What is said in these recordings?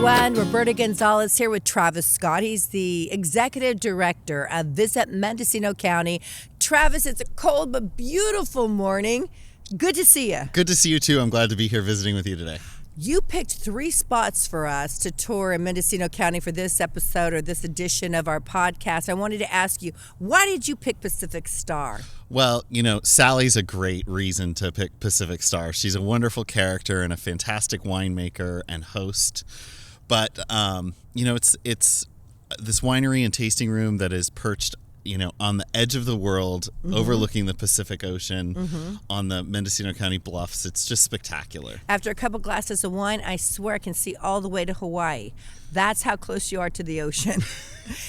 everyone. Roberta Gonzales here with Travis Scott. He's the executive director of Visit Mendocino County. Travis, it's a cold but beautiful morning. Good to see you. Good to see you too. I'm glad to be here visiting with you today. You picked 3 spots for us to tour in Mendocino County for this episode or this edition of our podcast. I wanted to ask you, why did you pick Pacific Star? Well, Sally's a great reason to pick Pacific Star. She's a wonderful character and a fantastic winemaker and host. But, it's this winery and tasting room that is perched on the edge of the world, overlooking the Pacific Ocean, on the Mendocino County bluffs. It's just spectacular. After a couple glasses of wine, I swear I can see all the way to Hawaii. That's how close you are to the ocean.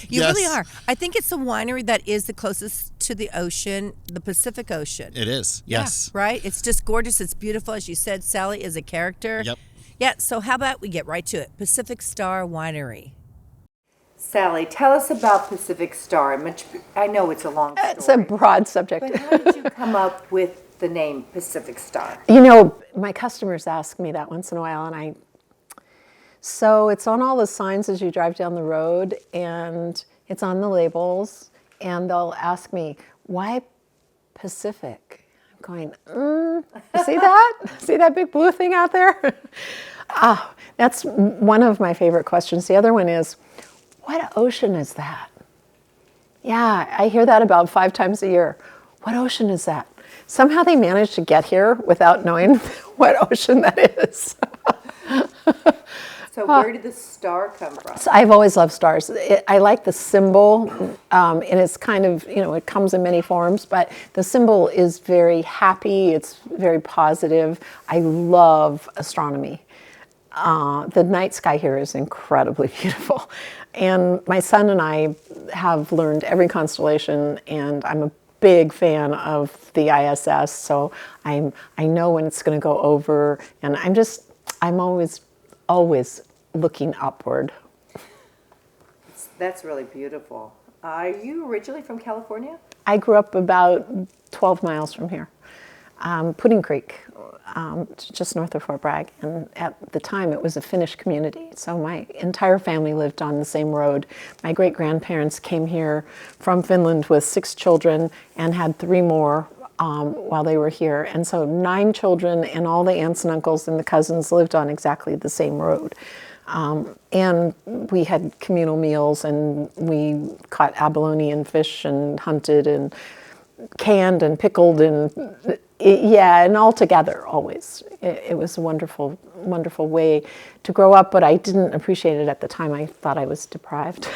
You Yes. really are. I think it's the winery that is the closest to the ocean, the Pacific Ocean. It is, yes. Yeah, right? It's just gorgeous. It's beautiful. As you said, Sally is a character. Yep. Yeah, so how about we get right to it? Pacific Star Winery. Sally, tell us about Pacific Star. I know it's a long story. It's a broad subject. But how did you come up with the name Pacific Star? My customers ask me that once in a while, so it's on all the signs as you drive down the road, and it's on the labels, and they'll ask me, why Pacific? I'm going, you see that? See that big blue thing out there? That's one of my favorite questions. The other one is, what ocean is that? Yeah, I hear that about 5 times a year. What ocean is that? Somehow they managed to get here without knowing what ocean that is. So where did the star come from? So I've always loved stars. I like the symbol, and it's kind of, it comes in many forms, but the symbol is very happy. It's very positive. I love astronomy. The night sky here is incredibly beautiful. And my son and I have learned every constellation, and I'm a big fan of the ISS, so I know when it's going to go over, and I'm always looking upward. That's really beautiful. Are you originally from California? I grew up about 12 miles from here, Pudding Creek, just north of Fort Bragg. And at the time, it was a Finnish community. So my entire family lived on the same road. My great-grandparents came here from Finland with 6 children and had 3 more while they were here. And so 9 children and all the aunts and uncles and the cousins lived on exactly the same road. And we had communal meals, and we caught abalone and fish and hunted and canned and pickled and and all together always. It was a wonderful, wonderful way to grow up, but I didn't appreciate it at the time. I thought I was deprived.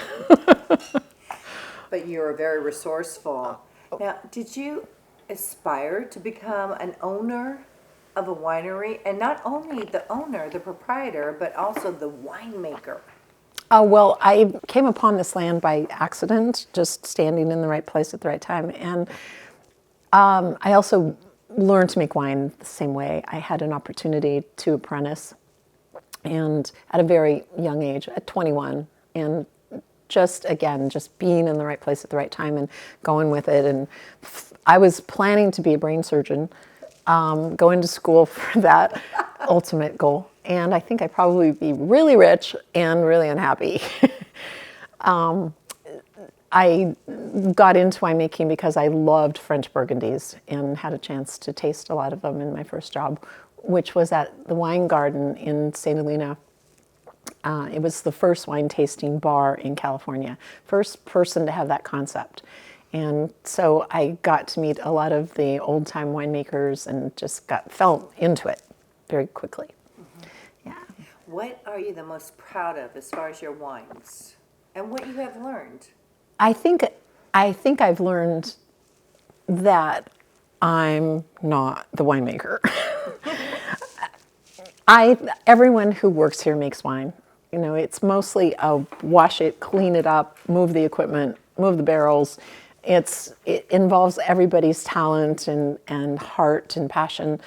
But you were very resourceful. Now, did you aspire to become an owner of a winery? And not only the owner, the proprietor, but also the winemaker? Well, I came upon this land by accident, just standing in the right place at the right time. And I also learned to make wine the same way. I had an opportunity to apprentice, and at a very young age, at 21, and just being in the right place at the right time and going with it. And I was planning to be a brain surgeon, going to school for that ultimate goal. And I think I'd probably be really rich and really unhappy. I got into winemaking because I loved French Burgundies and had a chance to taste a lot of them in my first job, which was at the Wine Garden in St. Helena. It was the first wine tasting bar in California, first person to have that concept. And so I got to meet a lot of the old-time winemakers and just fell into it very quickly. Yeah. What are you the most proud of as far as your wines and what you have learned? I think I've learned that I'm not the winemaker. Everyone who works here makes wine. It's mostly a wash it, clean it up, move the equipment, move the barrels. It involves everybody's talent and heart and passion.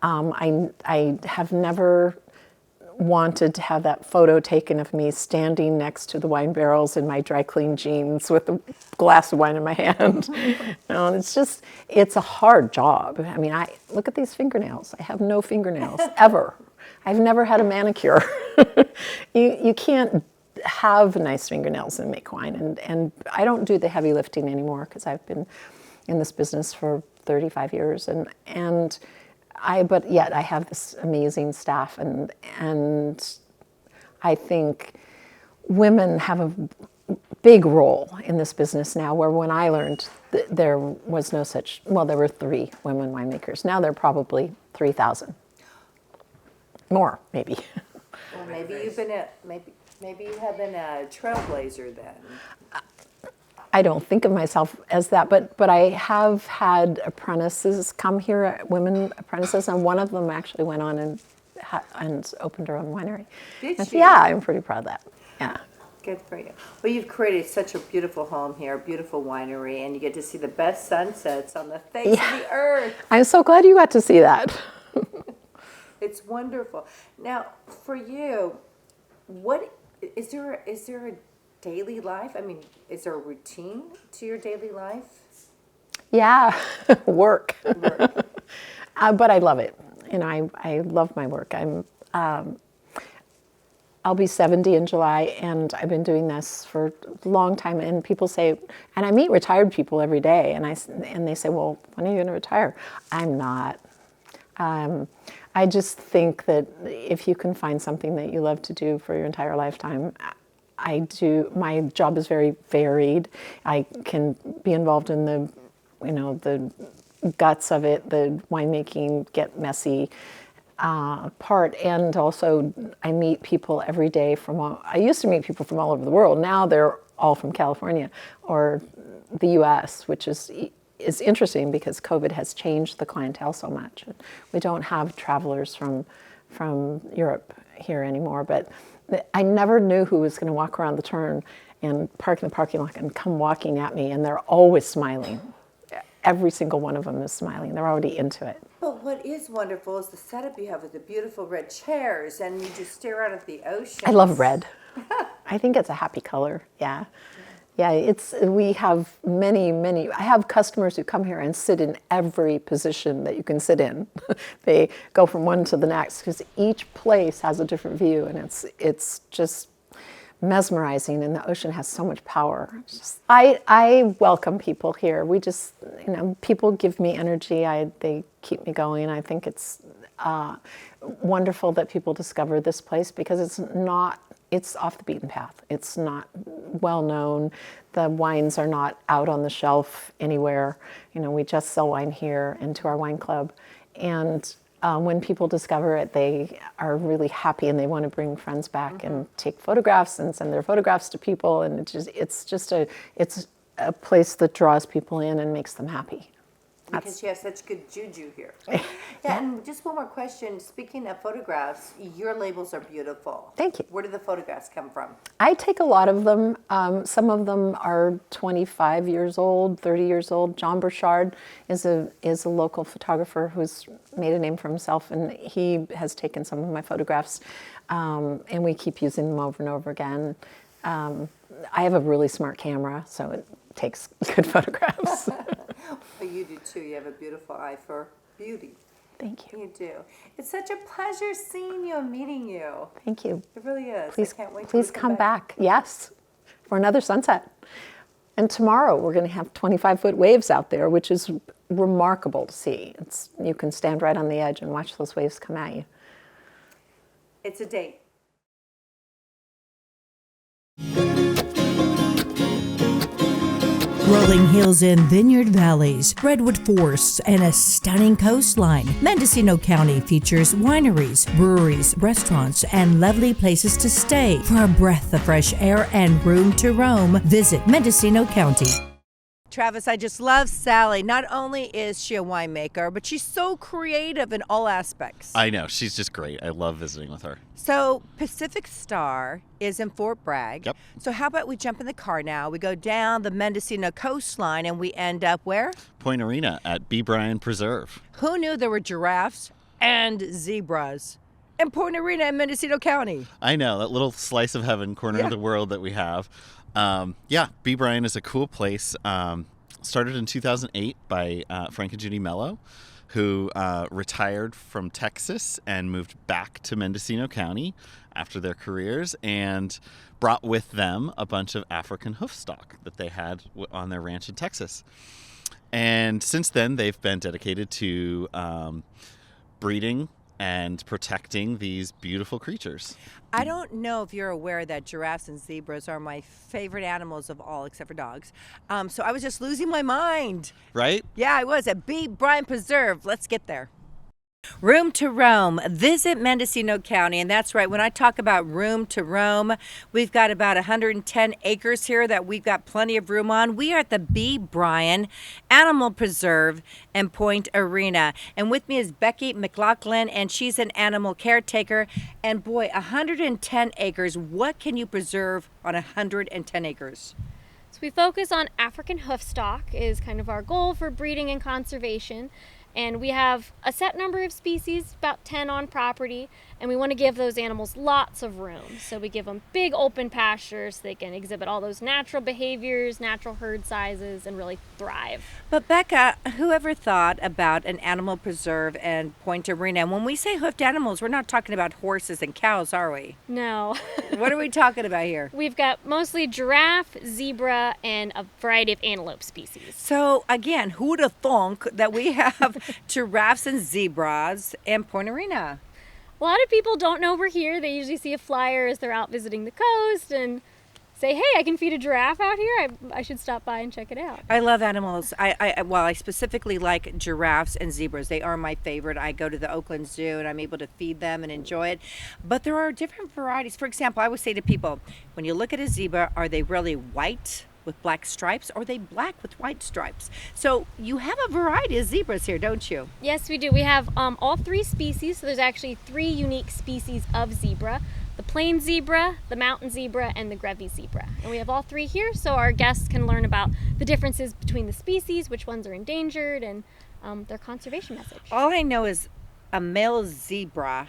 I have never wanted to have that photo taken of me standing next to the wine barrels in my dry clean jeans with a glass of wine in my hand. It's a hard job. I mean, look at these fingernails. I have no fingernails, ever. I've never had a manicure. You can't have nice fingernails and make wine. And I don't do the heavy lifting anymore because I've been in this business for 35 years. But yet I have this amazing staff. And I think women have a big role in this business now, where when I learned there was no such, well, there were 3 women winemakers. Now there are probably 3,000. More, maybe. Well, maybe you have been a trailblazer then. I don't think of myself as that, but I have had apprentices come here, women apprentices, and one of them actually went on and opened her own winery. Did she? Yeah, I'm pretty proud of that. Yeah. Good for you. Well, you've created such a beautiful home here, a beautiful winery, and you get to see the best sunsets on the face of the earth. I'm so glad you got to see that. It's wonderful. Now, for you, what is there a daily life? I mean, is there a routine to your daily life? Yeah, work. But I love it. I love my work. I'll be 70 in July, and I've been doing this for a long time. And people say, and I meet retired people every day, and they say, well, when are you going to retire? I'm not. I just think that if you can find something that you love to do for your entire lifetime, I do. My job is very varied. I can be involved in the guts of it, the winemaking, get messy part, and also I meet people every day I used to meet people from all over the world. Now they're all from California or the U.S., which is interesting because COVID has changed the clientele so much. We don't have travelers from Europe here anymore, but I never knew who was going to walk around the turn and park in the parking lot and come walking at me, and they're always smiling. Every single one of them is smiling. They're already into it. But what is wonderful is the setup you have with the beautiful red chairs, and you just stare out at the ocean. I love red. I think it's a happy color. Yeah. Yeah, we have many, I have customers who come here and sit in every position that you can sit in. They go from one to the next because each place has a different view, and it's just mesmerizing, and the ocean has so much power. I welcome people here. We just, people give me energy. They keep me going. I think it's wonderful that people discover this place because it's off the beaten path. It's not well known. The wines are not out on the shelf anywhere. We just sell wine here and to our wine club. And when people discover it, they are really happy and they want to bring friends back and take photographs and send their photographs to people. And it's a place that draws people in and makes them happy. Because you have such good juju here. Yeah, and just one more question. Speaking of photographs, your labels are beautiful. Thank you. Where do the photographs come from? I take a lot of them. Some of them are 25 years old, 30 years old. John Burchard is a local photographer who's made a name for himself, and he has taken some of my photographs, and we keep using them over and over again. I have a really smart camera, so it takes good photographs. Well, you do too. You have a beautiful eye for beauty. Thank you. You do. It's such a pleasure seeing you and meeting you. Thank you. It really is. Please, I can't wait please come back. Yes, for another sunset. And tomorrow we're going to have 25-foot waves out there, which is remarkable to see. You can stand right on the edge and watch those waves come at you. It's a date. Rolling hills and vineyard valleys, redwood forests, and a stunning coastline. Mendocino County features wineries, breweries, restaurants, and lovely places to stay. For a breath of fresh air and room to roam, visit Mendocino County. Travis, I just love Sally. Not only is she a winemaker, but she's so creative in all aspects. I know. She's just great. I love visiting with her. So Pacific Star is in Fort Bragg. Yep. So how about we jump in the car now? We go down the Mendocino coastline and we end up where? Point Arena at B. Bryan Preserve. Who knew there were giraffes and zebras in Point Arena in Mendocino County? I know, that little slice of heaven corner of the world that we have. B. Bryan is a cool place. Started in 2008 by Frank and Judy Mello. who retired from Texas and moved back to Mendocino County after their careers and brought with them a bunch of African hoofstock that they had on their ranch in Texas. And since then, they've been dedicated to breeding and protecting these beautiful creatures. I don't know if you're aware that giraffes and zebras are my favorite animals of all, except for dogs. So I was just losing my mind. Right? Yeah, I was at B. Bryan Preserve. Let's get there. Room to roam. Visit Mendocino County. And that's right. When I talk about room to roam, we've got about 110 acres here that we've got plenty of room on. We are at the B. Bryan Animal Preserve and Point Arena. And with me is Becky McLaughlin, and she's an animal caretaker. And boy, 110 acres. What can you preserve on 110 acres? So we focus on African hoofstock is kind of our goal for breeding and conservation. And we have a set number of species, about 10 on property, and we want to give those animals lots of room. So we give them big open pastures so they can exhibit all those natural behaviors, natural herd sizes, and really thrive. But Becca, whoever thought about an animal preserve and Point Arena? And when we say hoofed animals, we're not talking about horses and cows, are we? No. What are we talking about here? We've got mostly giraffe, zebra, and a variety of antelope species. So again, who'd have thunk that we have giraffes and zebras and Point Arena? A lot of people don't know we're here. They usually see a flyer as they're out visiting the coast and say, hey, I can feed a giraffe out here. I should stop by and check it out. I love animals. I specifically like giraffes and zebras. They are my favorite. I go to the Oakland Zoo and I'm able to feed them and enjoy it. But there are different varieties. For example, I would say to people, when you look at a zebra, are they really white with black stripes, or are they black with white stripes? So you have a variety of zebras here, don't you? Yes, we do. We have all three species. So there's actually 3 unique species of zebra: the plain zebra, the mountain zebra, and the Giraffe zebra. And we have all 3 here, so our guests can learn about the differences between the species, which ones are endangered, and their conservation message. All I know is a male zebra,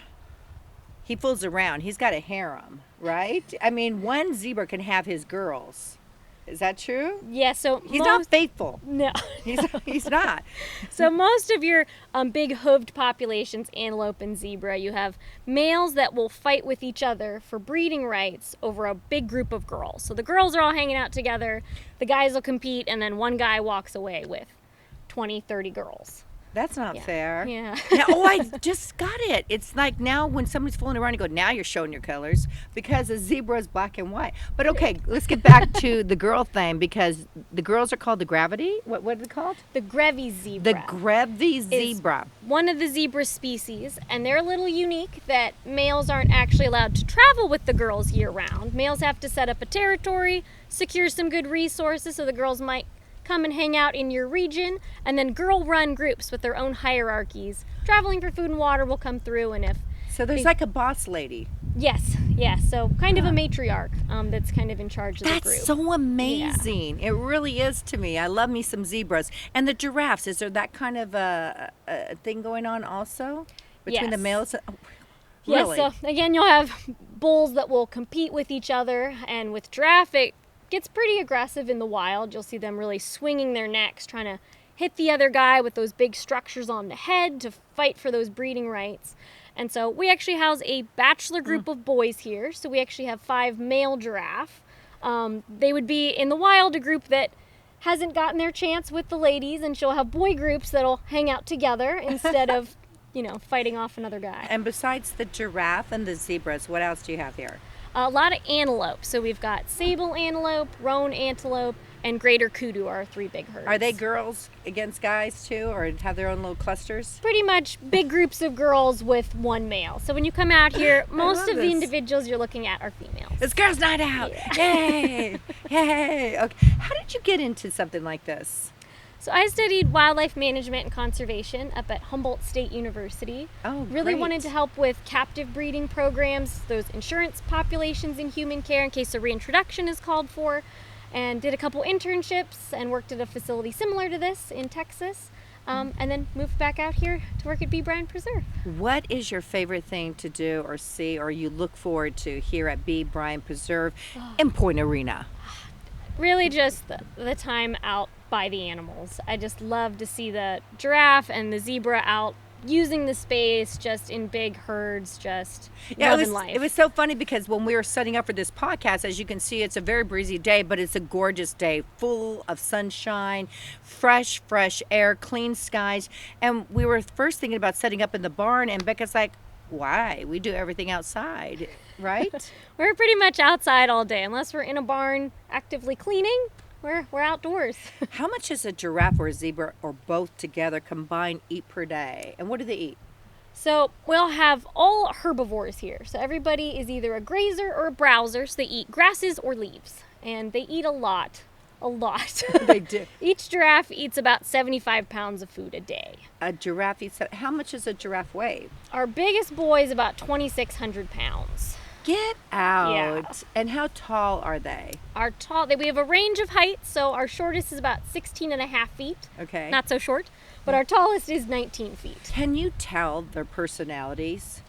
he fools around. He's got a harem, right? I mean, one zebra can have his girls. Is that true? Yeah, so He's not faithful. No. He's not. So most of your big hooved populations, antelope and zebra, you have males that will fight with each other for breeding rights over a big group of girls. So the girls are all hanging out together, the guys will compete, and then one guy walks away with 20, 30 girls. That's not fair. Yeah. I just got it. It's like now when somebody's fooling around, you go, now you're showing your colors, because a zebra is black and white. But okay, let's get back to the girl thing, because the girls are called the gravity. What are they called? The Giraffe zebra. The Giraffe zebra. One of the zebra species, and they're a little unique that males aren't actually allowed to travel with the girls year round. Males have to set up a territory, secure some good resources so the girls might come and hang out in your region, and then girl-run groups with their own hierarchies traveling for food and water will come through. And if so, there's like a boss lady. yes, so kind of a matriarch that's kind of in charge of the group. That's so amazing. It really is to me. I love me some zebras. And the giraffes, is there that kind of a thing going on also between the Yes. males? Oh, Yes, really? so again, you'll have bulls that will compete with each other, and with giraffe, it gets pretty aggressive in the wild. You'll see them really swinging their necks, trying to hit the other guy with those big structures on the head to fight for those breeding rights. And so we actually house a bachelor group of boys here. So we actually have 5 male giraffe. They would be in the wild, a group that hasn't gotten their chance with the ladies, and she'll have boy groups that'll hang out together instead of, fighting off another guy. And besides the giraffe and the zebras, what else do you have here? A lot of antelope. So we've got sable antelope, roan antelope, and greater kudu are our 3 big herds. Are they girls against guys too, or have their own little clusters? Pretty much big groups of girls with 1 male. So when you come out here, most love of the this. individuals you're looking at are females. It's girls' night out! Yay! Yay! Okay. How did you get into something like this? So I studied wildlife management and conservation up at Humboldt State University. Oh, Really great. wanted to help with captive breeding programs, those insurance populations in human care in case a reintroduction is called for, and did a couple internships and worked at a facility similar to this in Texas, and then moved back out here to work at B. Bryan Preserve. What is your favorite thing to do or see, or you look forward to here at B. Bryan Preserve in Point Arena? really just the time out by the animals. I just love to see the giraffe and the zebra out using the space just in big herds, just loving life. It was so funny because when we were setting up for this podcast, as you can see, it's a very breezy day, but it's a gorgeous day, full of sunshine, fresh air, clean skies. And we were first thinking about setting up in the barn, and Becca's like, why? We do everything outside, right? We're pretty much outside all day. Unless we're in a barn actively cleaning, we're outdoors. How much does a giraffe or a zebra or both together combined eat per day? And what do they eat? So we'll have all herbivores here. So everybody is either a grazer or a browser. So they eat grasses or leaves. And they eat a lot. A lot. They do. Each giraffe eats about 75 pounds of food a day. A giraffe eats, how much does a giraffe weigh? Our biggest boy is about 2,600 pounds. Get out. Yeah. And how tall are they? We have a range of heights, so our shortest is about 16 and a half feet. Okay. Not so short, but our tallest is 19 feet. Can you tell their personalities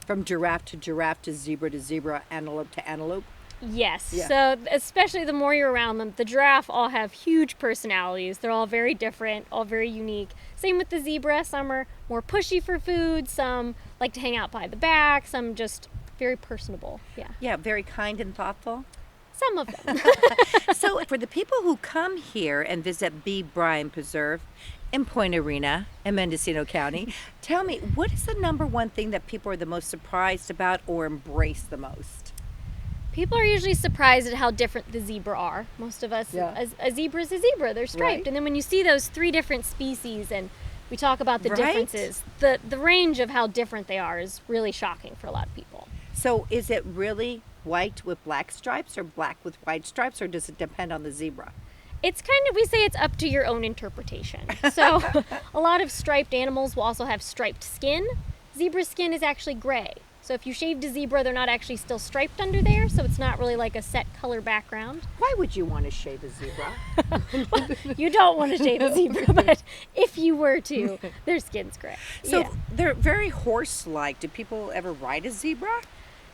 from giraffe to zebra, antelope to antelope? Yes. Yeah. So especially the more you're around them, the giraffe all have huge personalities. They're all very different, all very unique. Same with the zebra. Some are more pushy for food. Some like to hang out by the back. Some just very personable. Yeah. Yeah, very kind and thoughtful. Some of them. So for the people who come here and visit B. Bryan Preserve in Point Arena in Mendocino County, tell me, what is the number one thing that people are the most surprised about or embrace the most? People are usually surprised at how different the zebra are. Most of us, a zebra is a zebra. They're striped. Right. And then when you see those 3 different species and we talk about the Right. differences, the range of how different they are is really shocking for a lot of people. So is it really white with black stripes or black with white stripes, or does it depend on the zebra? It's kind of, we say it's up to your own interpretation. So a lot of striped animals will also have striped skin. Zebra skin is actually gray. So if you shaved a zebra, they're not actually still striped under there, so it's not really like a set color background. Why would you want to shave a zebra? You don't want to shave a zebra, but if you were to, their skin's gray. So Yeah. they're very horse-like. Do people ever ride a zebra?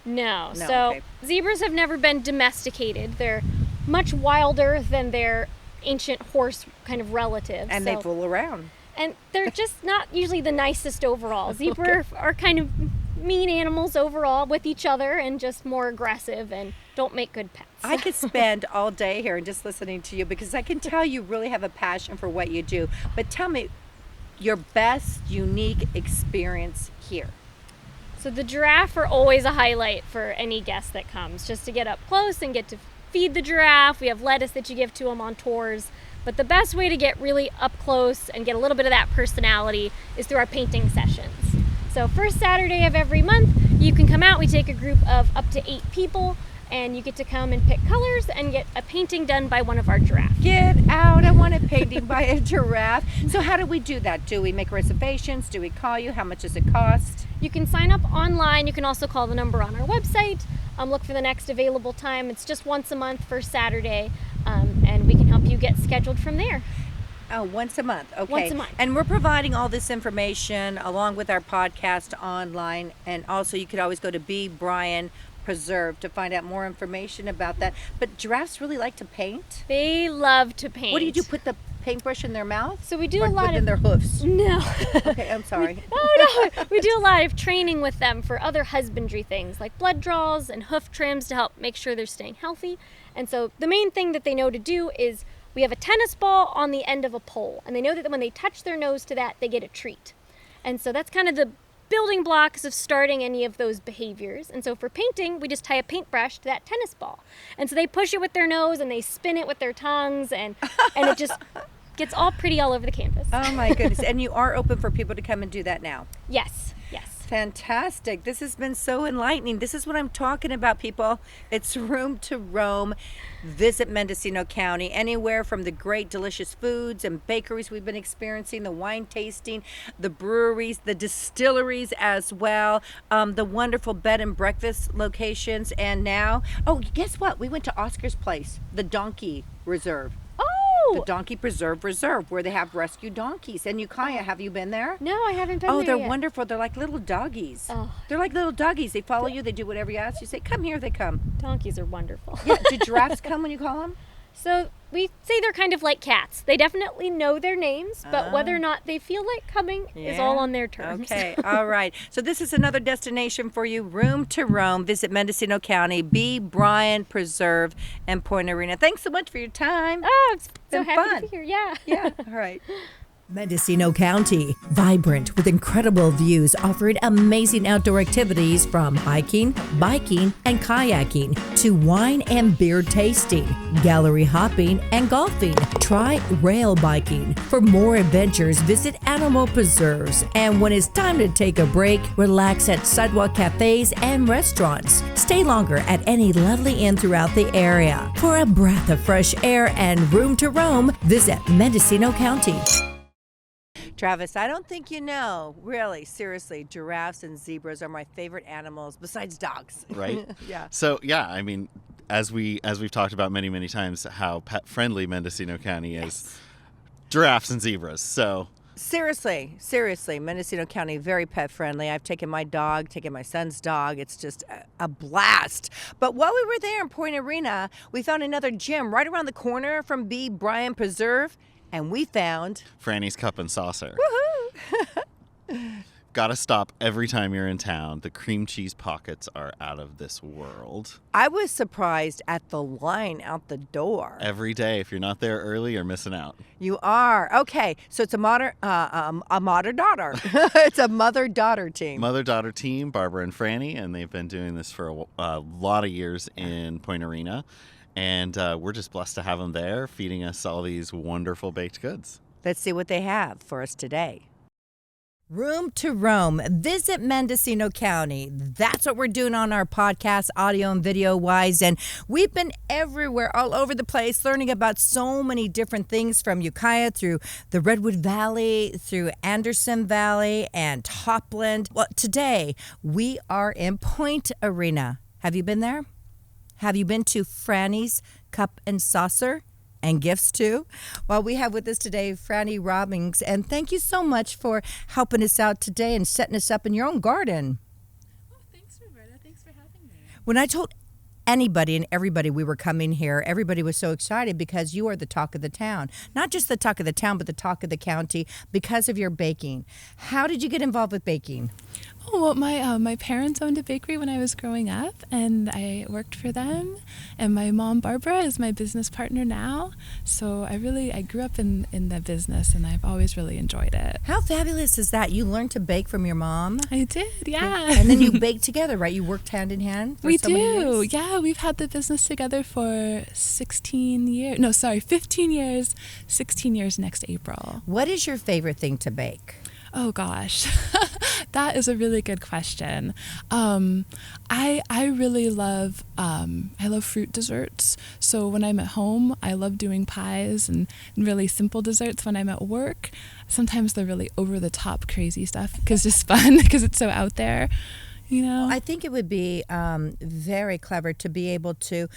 No. No, So okay. zebras have never been domesticated. They're much wilder than their ancient horse kind of relatives. And they fool around. And they're just not usually the nicest overall. Zebra are kind of mean animals overall with each other and just more aggressive and don't make good pets. I could spend all day here and just listening to you because I can tell you really have a passion for what you do. But tell me your best unique experience here. So the giraffe are always a highlight for any guest that comes, just to get up close and get to feed the giraffe. We have lettuce that you give to them on tours. But the best way to get really up close and get a little bit of that personality is through our painting sessions. So first Saturday of every month, you can come out. We take a group of up to 8 people, and you get to come and pick colors and get a painting done by one of our giraffes. Get out, I want a painting by a giraffe. So how do we do that? Do we make reservations? Do we call you? How much does it cost? You can sign up online. You can also call the number on our website. Look for the next available time. It's just once a month, first Saturday, and we can help you get scheduled from there. Oh, once a month. Okay. Once a month. And we're providing all this information along with our podcast online. And also you could always go to B. Bryan Preserve to find out more information about that. But giraffes really like to paint? They love to paint. What do you do? Put the paintbrush in their mouth? So we do or a lot in of... their hoofs? No. Okay, I'm sorry. No. We do a lot of training with them for other husbandry things like blood draws and hoof trims to help make sure they're staying healthy. And so the main thing that they know to do is we have a tennis ball on the end of a pole, and they know that when they touch their nose to that, they get a treat. And so that's kind of the building blocks of starting any of those behaviors. And so for painting, we just tie a paintbrush to that tennis ball. And so they push it with their nose and they spin it with their tongues, and it just gets all pretty all over the canvas. Oh my goodness. And you are open for people to come and do that now? Yes. Fantastic. This has been so enlightening. This is what I'm talking about, people. It's room to roam. Visit Mendocino County, anywhere from the great delicious foods and bakeries we've been experiencing, the wine tasting, the breweries, the distilleries as well, the wonderful bed and breakfast locations. And now, oh, guess what? We went to Oscar's place, the Donkey Reserve. The Donkey Preserve Reserve, where they have rescue donkeys. And Ukiah, have you been there? No, I haven't been Oh, there they're yet. wonderful. They're like little doggies. Oh. They're like little doggies. They follow you. They do whatever you ask. You say, come here, they come. Donkeys are wonderful. Yeah. Do giraffes come when you call them? So we say they're kind of like cats. They definitely know their names, but whether or not they feel like coming is all on their terms. Okay, all right. So this is another destination for you, Room to Roam. Visit Mendocino County, B. Bryan Preserve, and Point Arena. Thanks so much for your time. Oh, it's so Been happy fun. to be here. Yeah. Yeah, all right. Mendocino County, vibrant with incredible views, offering amazing outdoor activities from hiking, biking, and kayaking to wine and beer tasting, gallery hopping, and golfing. Try rail biking. For more adventures, visit animal preserves. And when it's time to take a break, relax at sidewalk cafes and restaurants. Stay longer at any lovely inn throughout the area. For a breath of fresh air and room to roam, visit Mendocino County. Travis, I don't think you know, really, seriously, giraffes and zebras are my favorite animals besides dogs. Right? Yeah. So, yeah, I mean, as we've talked about many times, how pet-friendly Mendocino County is. Giraffes and zebras, so... Seriously, Mendocino County, very pet friendly. I've taken my dog, taken my son's dog. It's just a blast. But while we were there in Point Arena, we found another gym right around the corner from B. Bryan Preserve, and we found... Franny's Cup and Saucer. Woohoo! Gotta stop every time you're in town. The cream cheese pockets are out of this world. I was surprised at the line out the door. Every day, if you're not there early, you're missing out. You are. Okay, so it's a mother-daughter. It's a mother-daughter team. Mother-daughter team, Barbara and Franny, and they've been doing this for a lot of years in Point Arena. And we're just blessed to have them there, feeding us all these wonderful baked goods. Let's see what they have for us today. Room to Roam. Visit Mendocino County. That's what we're doing on our podcast, audio and video wise. And we've been everywhere, all over the place, learning about so many different things from Ukiah through the Redwood Valley, through Anderson Valley and Topland. Well, today we are in Point Arena. Have you been there? Have you been to Franny's Cup and Saucer? And gifts too. Well, we have with us today Franny Robbins, and thank you so much for helping us out today and setting us up in your own garden. Oh, thanks, Roberta. Thanks for having me. When I told anybody and everybody we were coming here, everybody was so excited because you are the talk of the town. Not just the talk of the town, but the talk of the county because of your baking. How did you get involved with baking? Oh, well, my parents owned a bakery when I was growing up, and I worked for them. And my mom, Barbara, is my business partner now. So I grew up in the business, and I've always really enjoyed it. How fabulous is that? You learned to bake from your mom? I did, yeah. And then you baked together, right? You worked hand in hand for We so many do, years? yeah. We've had the business together for 15 years, 16 years next April. What is your favorite thing to bake? Oh gosh, that is a really good question. I really love I love fruit desserts. So when I'm at home, I love doing pies and really simple desserts. When I'm at work, sometimes they're really over the top crazy stuff because it's fun because it's so out there, you know. I think it would be very clever to be able to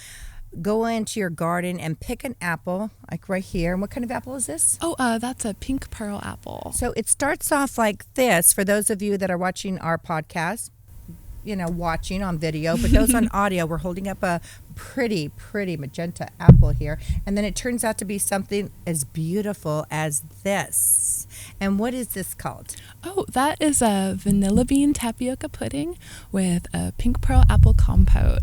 go into your garden and pick an apple, like right here. And what kind of apple is this? Oh, that's a pink pearl apple. So it starts off like this, for those of you that are watching our podcast, watching on video, but those on audio, we're holding up a pretty magenta apple here. And then it turns out to be something as beautiful as this. And what is this called? Oh, that is a vanilla bean tapioca pudding with a pink pearl apple compote.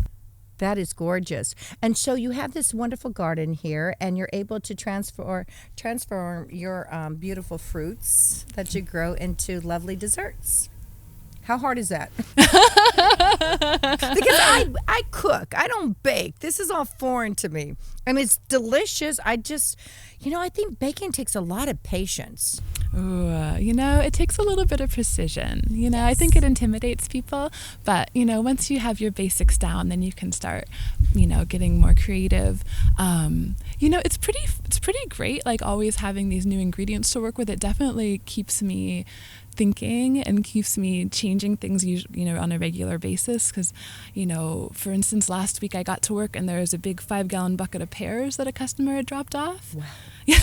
That is gorgeous. And so you have this wonderful garden here, and you're able to transform your beautiful fruits that you grow into lovely desserts. How hard is that? Because I cook. I don't bake. This is all foreign to me. I mean, it's delicious. I think baking takes a lot of patience. Ooh, it takes a little bit of precision. Yes. I think it intimidates people, but once you have your basics down, then you can start, getting more creative. It's pretty great. Like always having these new ingredients to work with. It definitely keeps me thinking and keeps me changing things, on a regular basis. Because, for instance, last week I got to work and there was a big 5-gallon bucket of pears that a customer had dropped off. Wow. Yeah.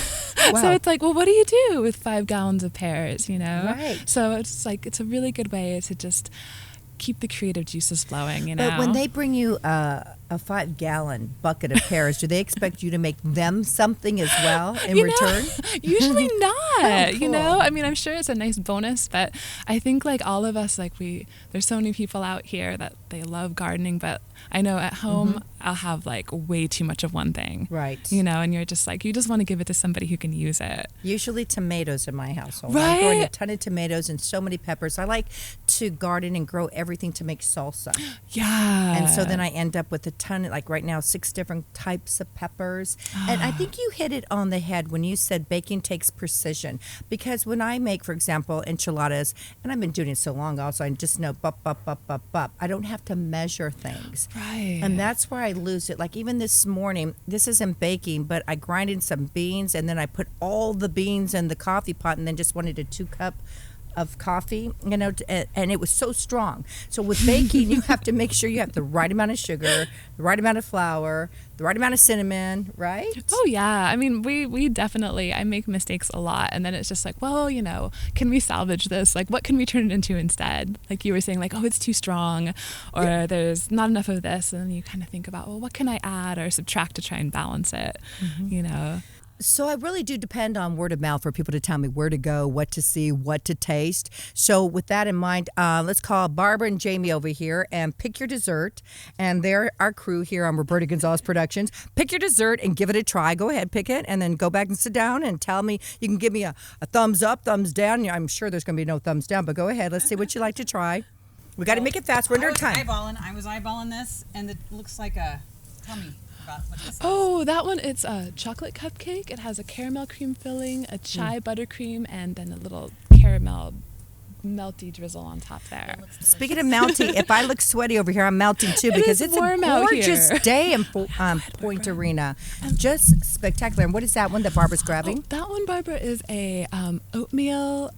Wow. So it's like, well, what do you do with 5 gallons of pears, Right. So it's like, it's a really good way to just keep the creative juices flowing, But when they bring you a a 5-gallon bucket of pears, do they expect you to make them something as well in return? Usually not. Oh, You know, cool. I mean, I'm sure it's a nice bonus, but I think like all of us, like there's so many people out here that they love gardening, but I know at home I'll have like way too much of one thing. Right. You know, and you're just like, you just want to give it to somebody who can use it. Usually tomatoes in my household. Right? I'm growing a ton of tomatoes and so many peppers. I like to garden and grow everything to make salsa. Yeah. And so then I end up with a ton, like right now, 6 different types of peppers. And I think you hit it on the head when you said baking takes precision. Because when I make, for example, enchiladas, and I've been doing it so long also, I just know, I don't have to measure things. Right. And that's where I lose it. Like even this morning, this isn't baking, but I grinded some beans and then I put all the beans in the coffee pot and then just wanted a 2-cup of coffee, you know, and it was so strong. So with baking, you have to make sure you have the right amount of sugar, the right amount of flour, the right amount of cinnamon, right? Oh yeah, I mean we definitely, I make mistakes a lot, and then it's just like, well, you know, can we salvage this? Like, what can we turn it into instead? Like you were saying, like, oh, it's too strong, or there's not enough of this, and then you kind of think about, well, what can I add or subtract to try and balance it? You know. So I really do depend on word of mouth for people to tell me where to go, what to see, what to taste. So with that in mind, let's call Barbara and Jamie over here and pick your dessert. And they're our crew here on Roberta Gonzales Productions. Pick your dessert and give it a try. Go ahead, pick it, and then go back and sit down and tell me. You can give me a thumbs up, thumbs down. I'm sure there's going to be no thumbs down, but go ahead. Let's see what you like to try. We got to make it fast. We're under time. I was eyeballing this, and it looks like a. Tell me about what this is. Oh, that one, it's a chocolate cupcake. It has a caramel cream filling, a chai buttercream, and then a little caramel melty drizzle on top there. Speaking of melty, if I look sweaty over here, I'm melting too because is it's a warm out gorgeous here. day in Point Arena. Just spectacular. And what is that one that Barbara's grabbing? Oh, that one, Barbara, is a oatmeal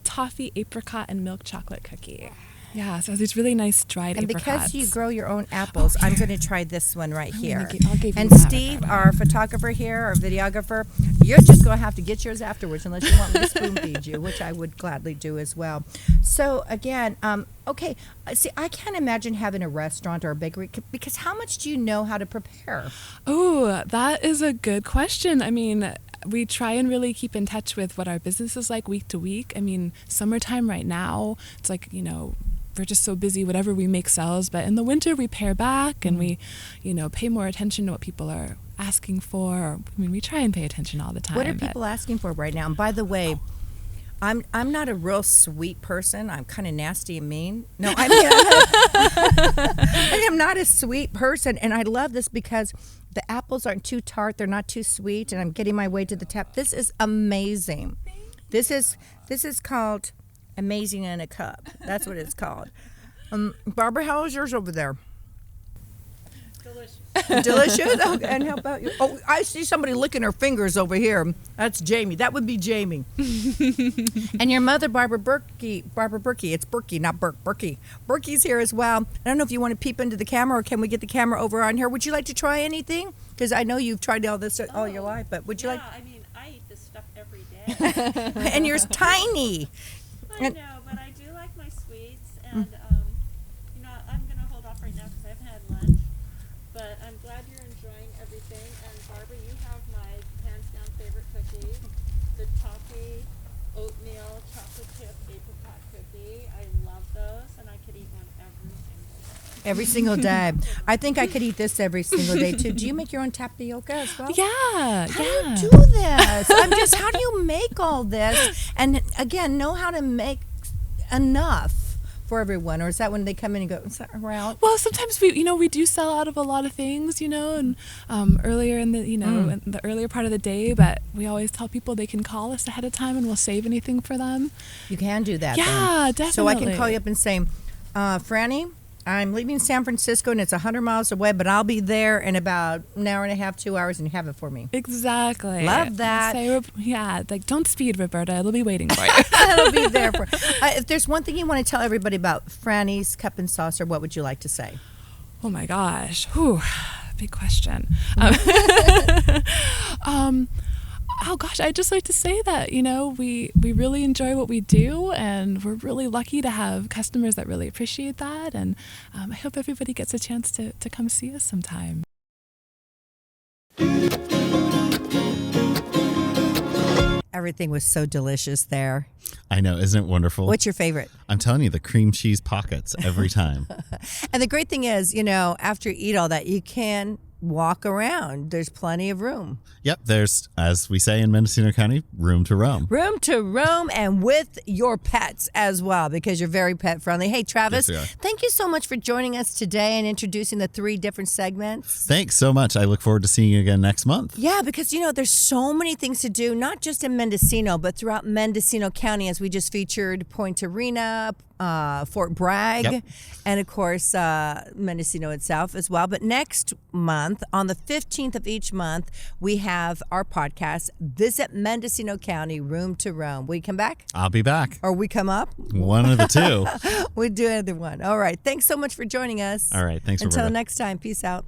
toffee apricot and milk chocolate cookie. Yeah, so these really nice dried And apricots. because you grow your own apples, I'm going to try this one right here. I'll give you And that, Steve, Roberta. our photographer here, our videographer, you're just going to have to get yours afterwards unless you want me to spoon feed you, which I would gladly do as well. So again, okay, see, I can't imagine having a restaurant or a bakery because how much do you know how to prepare? Oh, that is a good question. I mean, we try and really keep in touch with what our business is like week to week. I mean, summertime right now, it's like, you know, we're just so busy, whatever we make sells. But in the winter, we pare back and we, you know, pay more attention to what people are asking for. I mean, we try and pay attention all the time. What are people asking for right now? And by the way, I'm not a real sweet person. I'm kind of nasty and mean. No, I mean, I am not a sweet person. And I love this because the apples aren't too tart. They're not too sweet. And I'm getting my way to the top. This is amazing. This is called Amazing in a Cup. That's what it's called. Barbara, how is yours over there? Delicious? Okay, and how about you? Oh, I see somebody licking her fingers over here. That's Jamie. That would be Jamie. And your mother, Barbara Berkey. It's Berkey, not Burke. Berkey. Berkey's here as well. I don't know if you want to peep into the camera or can we get the camera over on her? Would you like to try anything? Because I know you've tried all this all your life, but would you like? I mean, I eat this stuff every day. And you're tiny. I know, but I do like my sweets, and you know, I'm gonna hold off right now because I haven't had lunch. But I'm glad you're enjoying everything. And Barbara, you have my hands down favorite cookie, the toffee oatmeal chocolate chip apricot cookie. I love those, and I could eat one every single day. Every single day. I think I could eat this every single day too. Do you make your own tapioca as well? Yeah, How yeah. do you do this? How do you make all this? And again, know how to make enough for everyone, or is that when they come in and go, is that around? Well, sometimes we do sell out of a lot of things, you know, and earlier in the, in the earlier part of the day, but we always tell people they can call us ahead of time and we'll save anything for them. You can do that. Yeah, then. So I can definitely. call you up and say, Franny, I'm leaving San Francisco and it's 100 miles away, but I'll be there in about an hour and a half, 2 hours, and you have it for me. Exactly. Love that. Like, don't speed, Roberta. It'll be waiting for you. It'll be there for. If there's one thing you want to tell everybody about Franny's Cup and Saucer, what would you like to say? Oh my gosh. Whew. Big question. Oh gosh, I'd just like to say that, we really enjoy what we do, and we're really lucky to have customers that really appreciate that. And I hope everybody gets a chance to come see us sometime. Everything was so delicious there. I know, isn't it wonderful? What's your favorite? I'm telling you, the cream cheese pockets every time. And the great thing is, after you eat all that, you can walk around. There's plenty of room. Yep, there's, as we say in Mendocino County, room to roam. Room to roam, and with your pets as well, because you're very pet friendly. Hey, Travis, Yes, we are. thank you so much for joining us today and introducing the 3 different segments. Thanks so much. I look forward to seeing you again next month. Yeah, because there's so many things to do, not just in Mendocino, but throughout Mendocino County, as we just featured Point Arena, Fort Bragg, Yep. and of course Mendocino itself as well. But next month, on the 15th of each month, we have our podcast, Visit Mendocino County, Room to Roam. Will you come back? I'll be back. Or we come up? One of the two. We do another one. All right. Thanks so much for joining us. All right. Thanks, Until Roberta. next time. Peace out.